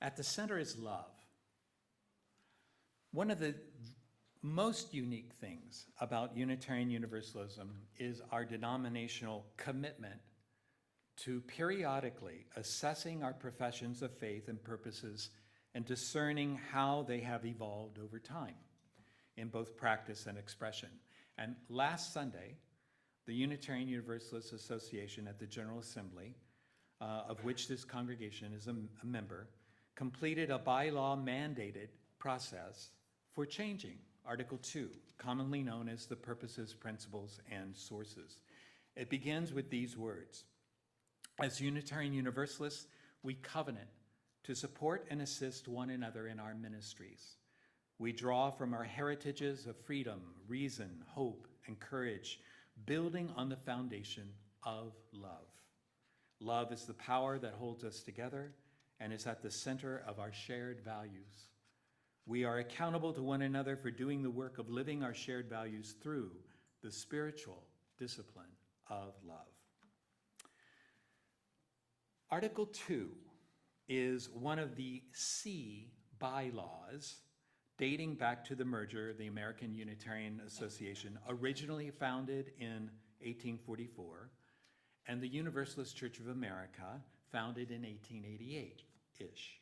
At the center is love. One of the most unique things about Unitarian Universalism is our denominational commitment to periodically assessing our professions of faith and purposes and discerning how they have evolved over time in both practice and expression. And last Sunday, the Unitarian Universalist Association at the General Assembly, of which this congregation is a member, completed a bylaw mandated process for changing Article 2, commonly known as the Purposes, Principles, and Sources. It begins with these words: as Unitarian Universalists, we covenant to support and assist one another in our ministries. We draw from our heritages of freedom, reason, hope, and courage, building on the foundation of love. Love is the power that holds us together and is at the center of our shared values. We are accountable to one another for doing the work of living our shared values through the spiritual discipline of love. Article 2 is one of the C bylaws dating back to the merger of the American Unitarian Association, originally founded in 1844, and the Universalist Church of America, founded in 1888-ish.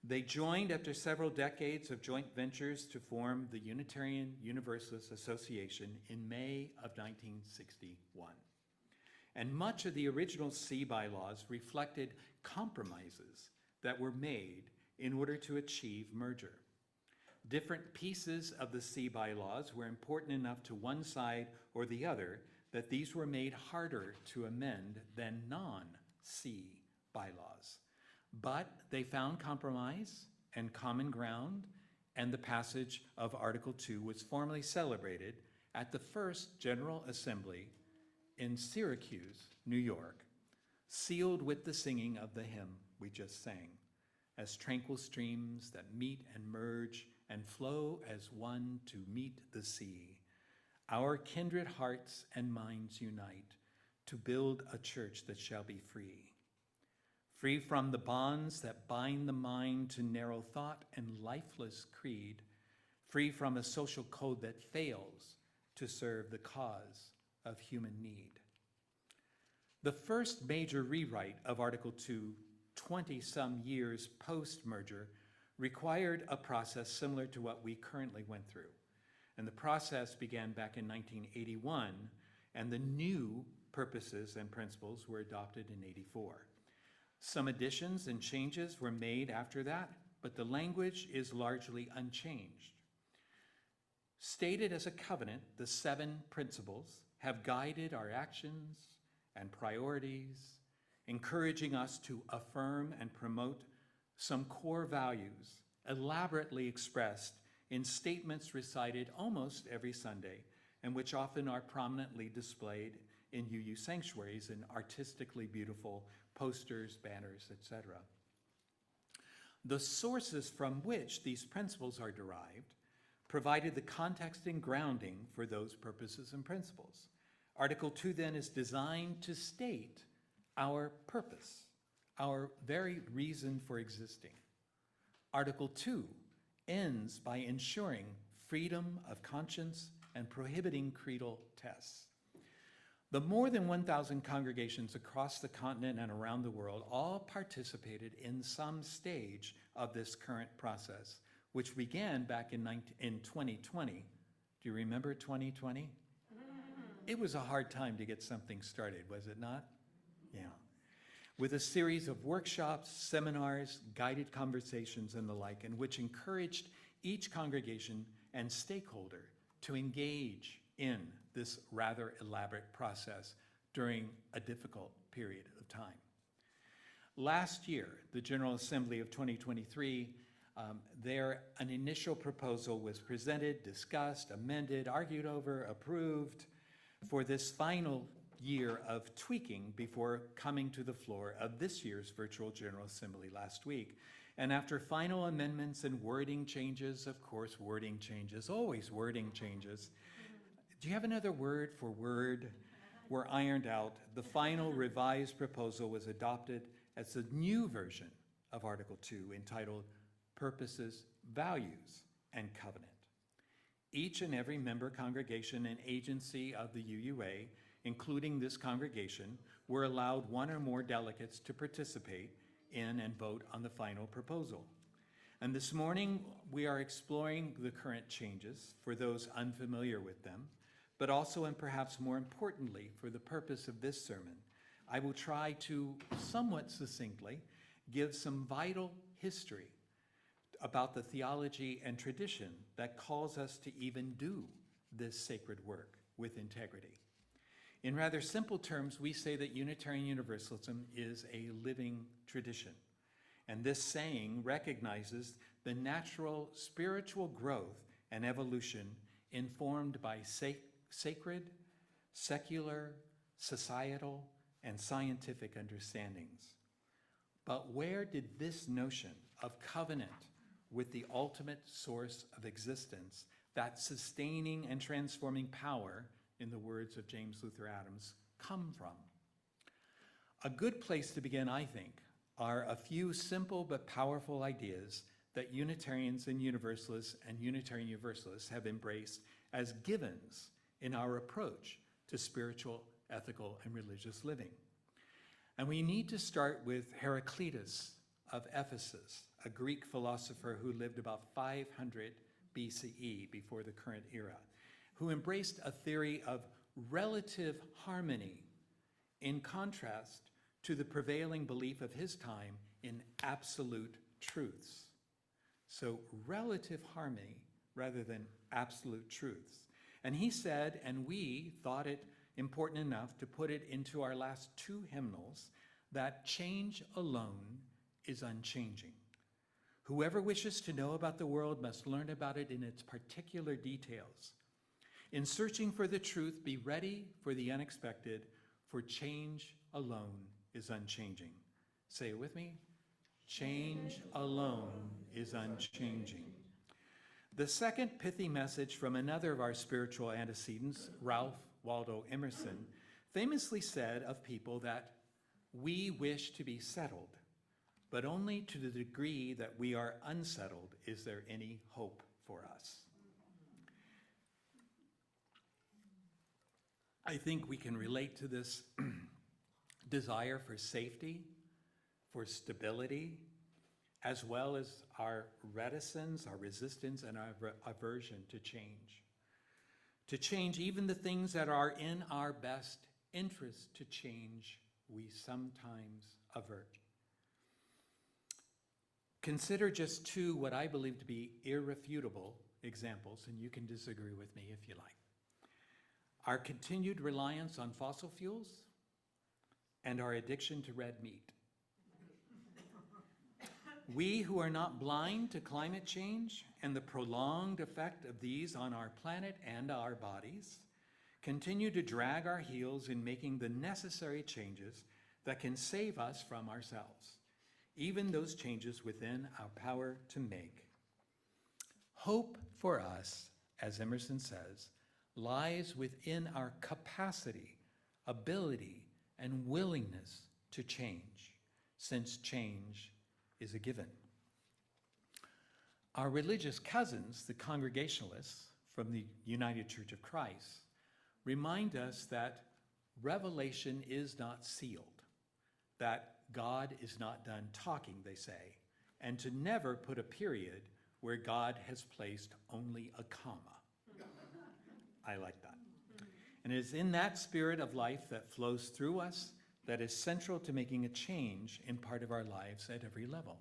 They joined after several decades of joint ventures to form the Unitarian Universalist Association in May of 1961. And much of the original C bylaws reflected compromises that were made in order to achieve merger. Different pieces of the C bylaws were important enough to one side or the other that these were made harder to amend than non-C bylaws. But they found compromise and common ground, and the passage of Article 2 was formally celebrated at the first General Assembly in Syracuse, New York, sealed with the singing of the hymn we just sang, as tranquil streams that meet and merge and flow as one to meet the sea. Our kindred hearts and minds unite to build a church that shall be free. Free from the bonds that bind the mind to narrow thought and lifeless creed. Free from a social code that fails to serve the cause of human need. The first major rewrite of Article 2, 20-some years post-merger, required a process similar to what we currently went through. And the process began back in 1981, and the new purposes and principles were adopted in 84. Some additions and changes were made after that, but the language is largely unchanged. Stated as a covenant, the 7 principles have guided our actions and priorities, encouraging us to affirm and promote some core values elaborately expressed in statements recited almost every Sunday, and which often are prominently displayed in UU sanctuaries in artistically beautiful posters, banners, etc. The sources from which these principles are derived provided the context and grounding for those purposes and principles. Article 2 then is designed to state our purpose, our very reason for existing. Article 2 ends by ensuring freedom of conscience and prohibiting creedal tests. The more than 1,000 congregations across the continent and around the world all participated in some stage of this current process, which began back in 2020. Do you remember 2020? It was a hard time to get something started, was it not? Yeah. With a series of workshops, seminars, guided conversations, and the like, and which encouraged each congregation and stakeholder to engage in this rather elaborate process during a difficult period of time. Last year, the General Assembly of 2023, an initial proposal was presented, discussed, amended, argued over, approved for this final year of tweaking before coming to the floor of this year's virtual General Assembly last week. And after final amendments and wording changes, of course, wording changes, always wording changes. Do you have another word for word? Were ironed out. The final revised proposal was adopted as a new version of Article 2, entitled Purposes, Values, and Covenant. Each and every member congregation and agency of the UUA, including this congregation, were allowed one or more delegates to participate in and vote on the final proposal. And this morning, we are exploring the current changes for those unfamiliar with them, but also, and perhaps more importantly, for the purpose of this sermon, I will try to somewhat succinctly give some vital history about the theology and tradition that calls us to even do this sacred work with integrity. In rather simple terms, we say that Unitarian Universalism is a living tradition. And this saying recognizes the natural spiritual growth and evolution informed by sacred, secular, societal, and scientific understandings. But where did this notion of covenant with the ultimate source of existence, that sustaining and transforming power, in the words of James Luther Adams, come from? A good place to begin, I think, are a few simple but powerful ideas that Unitarians and Universalists and Unitarian Universalists have embraced as givens in our approach to spiritual, ethical, and religious living. And we need to start with Heraclitus of Ephesus, a Greek philosopher who lived about 500 BCE, before the current era, who embraced a theory of relative harmony in contrast to the prevailing belief of his time in absolute truths. So relative harmony rather than absolute truths. And he said, and we thought it important enough to put it into our last two hymnals, that change alone is unchanging. Whoever wishes to know about the world must learn about it in its particular details. In searching for the truth, be ready for the unexpected, for change alone is unchanging. Say it with me. Change alone is unchanging. The second pithy message from another of our spiritual antecedents, Ralph Waldo Emerson, famously said of people that we wish to be settled, but only to the degree that we are unsettled is there any hope for us. I think we can relate to this desire for safety, for stability, as well as our reticence, our resistance, and our aversion to change. To change even the things that are in our best interest to change, we sometimes avert. Consider just two what I believe to be irrefutable examples, and you can disagree with me if you like. Our continued reliance on fossil fuels and our addiction to red meat. We who are not blind to climate change and the prolonged effect of these on our planet and our bodies continue to drag our heels in making the necessary changes that can save us from ourselves, even those changes within our power to make. Hope for us, as Emerson says, lies within our capacity, ability, and willingness to change, since change is a given. Our religious cousins, the Congregationalists from the United Church of Christ, remind us that revelation is not sealed, that God is not done talking, they say, and to never put a period where God has placed only a comma. I like that. And it is in that spirit of life that flows through us that is central to making a change in part of our lives at every level.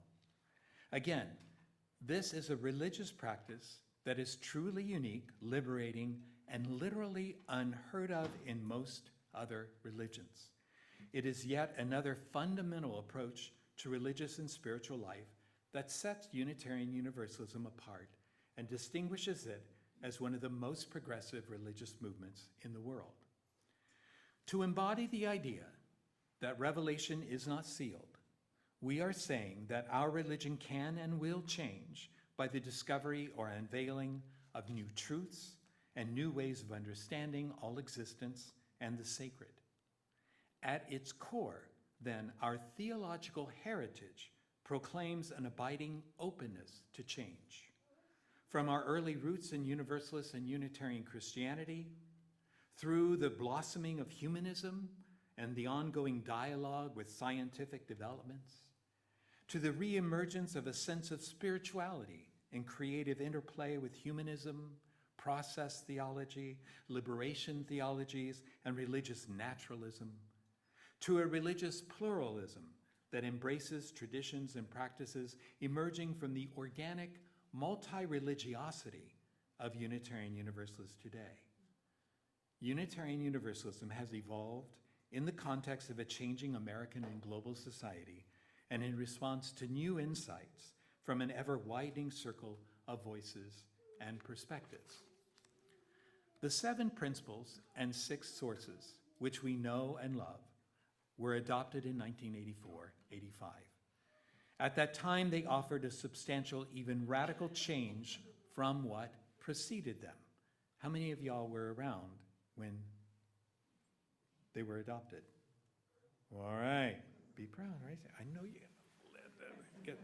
Again, this is a religious practice that is truly unique, liberating, and literally unheard of in most other religions. It is yet another fundamental approach to religious and spiritual life that sets Unitarian Universalism apart and distinguishes it as one of the most progressive religious movements in the world. To embody the idea that revelation is not sealed, we are saying that our religion can and will change by the discovery or unveiling of new truths and new ways of understanding all existence and the sacred. At its core, then, our theological heritage proclaims an abiding openness to change. From our early roots in Universalist and Unitarian Christianity, through the blossoming of humanism and the ongoing dialogue with scientific developments, to the reemergence of a sense of spirituality and creative interplay with humanism, process theology, liberation theologies, and religious naturalism, to a religious pluralism that embraces traditions and practices emerging from the organic multi-religiosity of Unitarian Universalists today. Unitarian Universalism has evolved in the context of a changing American and global society and in response to new insights from an ever-widening circle of voices and perspectives. The 7 principles and 6 sources, which we know and love, were adopted in 1984-85. At that time, they offered a substantial, even radical change from what preceded them. How many of y'all were around when they were adopted? All right, be proud, right? I know you get.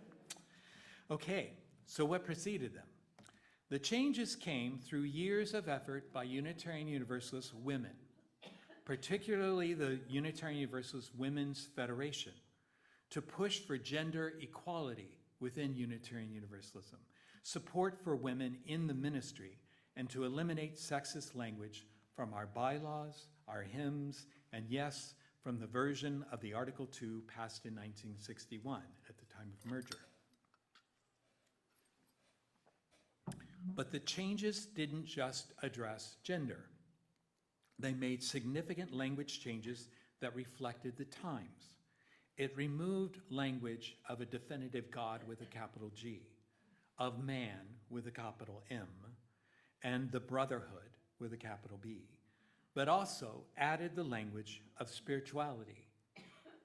Okay, so what preceded them? The changes came through years of effort by Unitarian Universalist women, particularly the Unitarian Universalist Women's Federation, to push for gender equality within Unitarian Universalism, support for women in the ministry, and to eliminate sexist language from our bylaws, our hymns, and yes, from the version of the Article 2 passed in 1961 at the time of merger. But the changes didn't just address gender. They made significant language changes that reflected the times. It removed language of a definitive God with a capital G, of man with a capital M, and the brotherhood with a capital B, but also added the language of spirituality,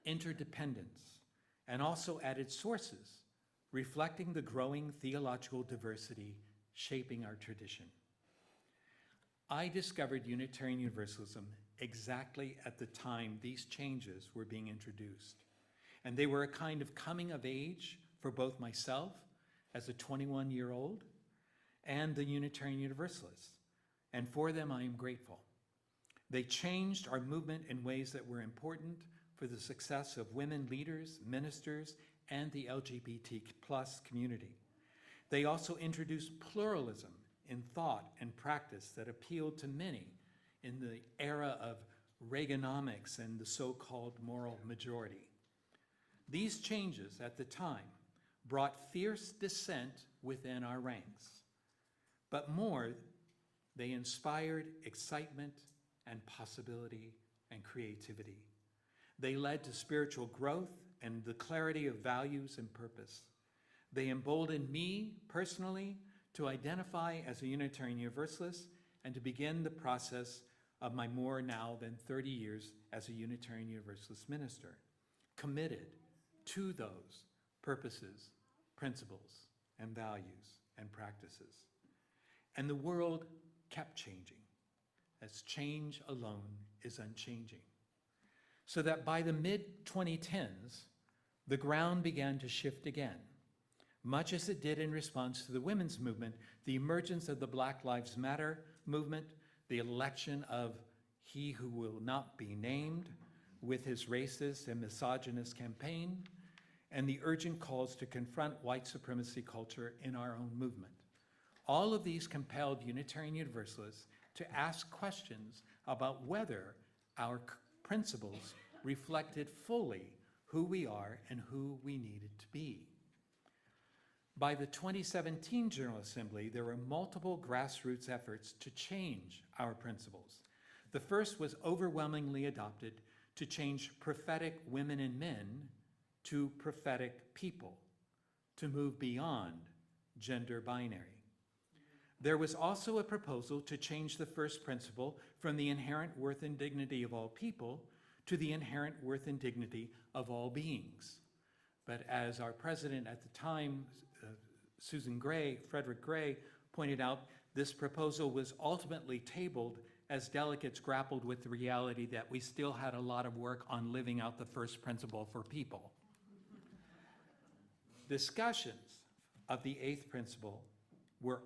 interdependence, and also added sources reflecting the growing theological diversity shaping our tradition. I discovered Unitarian Universalism exactly at the time these changes were being introduced. And they were a kind of coming of age for both myself as a 21-year-old and the Unitarian Universalists. And for them, I am grateful. They changed our movement in ways that were important for the success of women leaders, ministers, and the LGBT+ community. They also introduced pluralism in thought and practice that appealed to many in the era of Reaganomics and the so-called moral majority. These changes at the time brought fierce dissent within our ranks, but more, they inspired excitement and possibility and creativity. They led to spiritual growth and the clarity of values and purpose. They emboldened me personally to identify as a Unitarian Universalist and to begin the process of my more now than 30 years as a Unitarian Universalist minister, committed to those purposes, principles, and values and practices. And the world kept changing, as change alone is unchanging. So that by the mid-2010s, the ground began to shift again, much as it did in response to the women's movement, the emergence of the Black Lives Matter movement, the election of he who will not be named with his racist and misogynist campaign, and the urgent calls to confront white supremacy culture in our own movement. All of these compelled Unitarian Universalists to ask questions about whether our principles reflected fully who we are and who we needed to be. By the 2017 General Assembly, there were multiple grassroots efforts to change our principles. The first was overwhelmingly adopted to change prophetic women and men to prophetic people, to move beyond gender binary. There was also a proposal to change the first principle from the inherent worth and dignity of all people to the inherent worth and dignity of all beings. But as our president at the time, Frederick Gray, pointed out, this proposal was ultimately tabled as delegates grappled with the reality that we still had a lot of work on living out the first principle for people. Discussions of the eighth principle were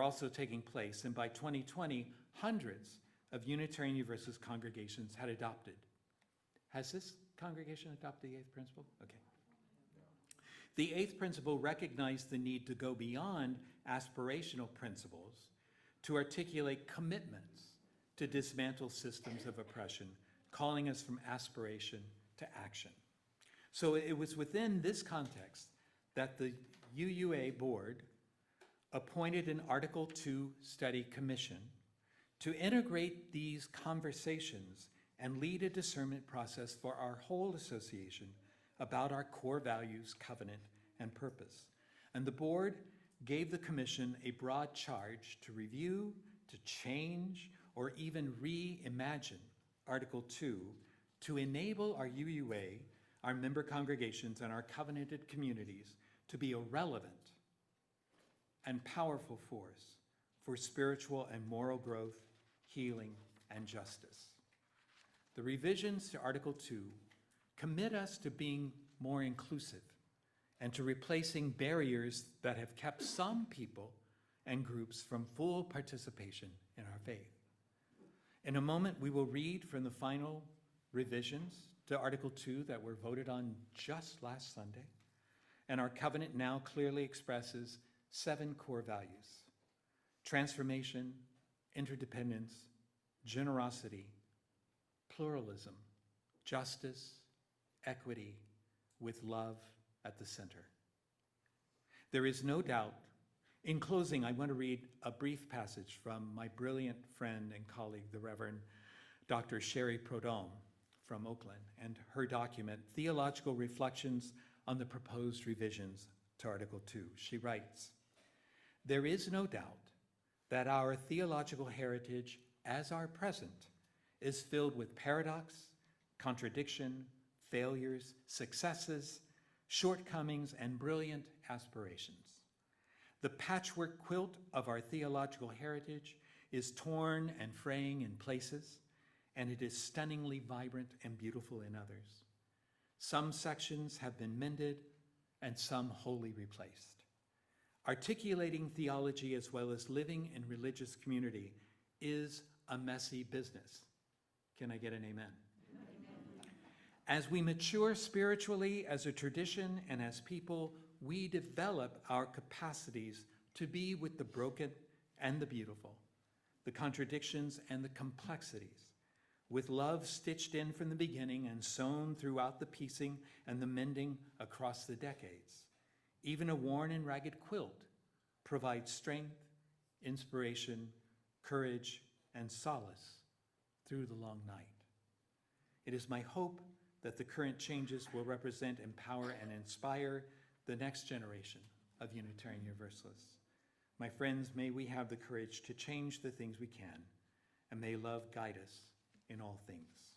also taking place, and by 2020, hundreds of Unitarian Universalist congregations had adopted. Has this congregation adopted the eighth principle? Okay. The eighth principle recognized the need to go beyond aspirational principles to articulate commitments to dismantle systems of oppression, calling us from aspiration to action. So it was within this context that the UUA board appointed an Article 2 study commission to integrate these conversations and lead a discernment process for our whole association about our core values, covenant, and purpose. And the board gave the commission a broad charge to review, to change, or even reimagine Article 2 to enable our UUA, our member congregations, and our covenanted communities to be a relevant and powerful force for spiritual and moral growth, healing, and justice. The revisions to Article 2 commit us to being more inclusive and to replacing barriers that have kept some people and groups from full participation in our faith. In a moment, we will read from the final revisions to Article 2 that were voted on just last Sunday, and our covenant now clearly expresses 7 core values: transformation, interdependence, generosity, pluralism, justice, equity, with love at the center. There is no doubt. In closing, I want to read a brief passage from my brilliant friend and colleague, the Reverend Dr. Sherry Prodome from Oakland, and her document, Theological Reflections on the Proposed Revisions to Article 2. She writes, "There is no doubt that our theological heritage as our present is filled with paradox, contradiction, failures, successes, shortcomings, and brilliant aspirations. The patchwork quilt of our theological heritage is torn and fraying in places, and it is stunningly vibrant and beautiful in others. Some sections have been mended, and some wholly replaced. Articulating theology as well as living in religious community is a messy business." Can I get an amen? As we mature spiritually as a tradition and as people, we develop our capacities to be with the broken and the beautiful, the contradictions and the complexities, with love stitched in from the beginning and sewn throughout the piecing and the mending across the decades. Even a worn and ragged quilt provides strength, inspiration, courage, and solace through the long night. It is my hope that the current changes will represent, empower, and inspire the next generation of Unitarian Universalists. My friends, may we have the courage to change the things we can, and may love guide us in all things.